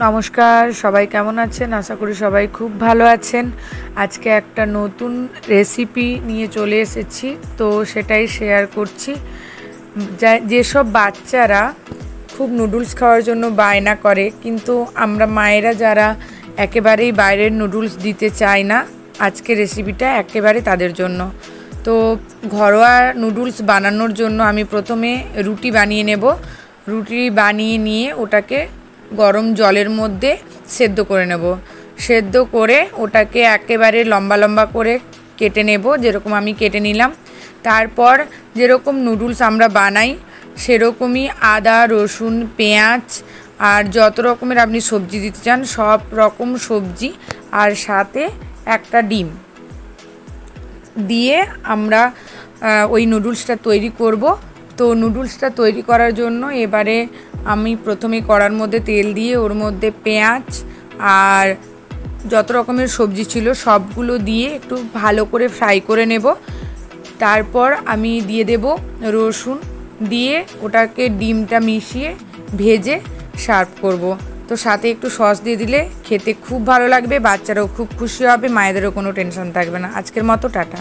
নমস্কার, সবাই কেমন আছেন? আশা করি সবাই খুব ভালো আছেন। আজকে একটা নতুন রেসিপি নিয়ে চলে এসেছি, তো সেটাই শেয়ার করছি। যেসব বাচ্চারা খুব নুডলস খাওয়ার জন্য বায়না করে, কিন্তু আমরা মায়েরা যারা একেবারেই বাইরের নুডলস দিতে চাই না, আজকে রেসিপিটা একেবারে তাদের জন্য। তো ঘরোয়া নুডলস বানানোর জন্য আমি প্রথমে রুটি বানিয়ে নেব। রুটি বানিয়ে নিয়ে ওটাকে গরম জলের মধ্যে সেদ্ধ করে নেব। সেদ্ধ করে ওটাকে একেবারে লম্বা লম্বা করে কেটে নেব, যেরকম আমি কেটে নিলাম। তারপর যেরকম নুডলস আমরা বানাই সেরকমই আদা, রসুন, পেঁয়াজ আর যত রকমের আপনি সবজি দিতে চান সব রকম সবজি আর সাথে একটা ডিম দিয়ে আমরা ওই নুডলসটা তৈরি করব। তো নুডলসটা তৈরি করার জন্য এবারে আমি প্রথমে কড়ার মধ্যে তেল দিয়ে ওর মধ্যে পেঁয়াজ আর যত রকমের সবজি ছিল সবগুলো দিয়ে একটু ভালো করে ফ্রাই করে নেব। তারপর আমি দিয়ে দেব রসুন, দিয়ে ওটাকে ডিমটা মিশিয়ে ভেজে সার্ভ করব। তো সাথে একটু সস দিয়ে দিলে খেতে খুব ভালো লাগবে, বাচ্চারাও খুব খুশি হবে, মায়েদেরও কোনো টেনশন থাকবে না। আজকের মতো টাটা।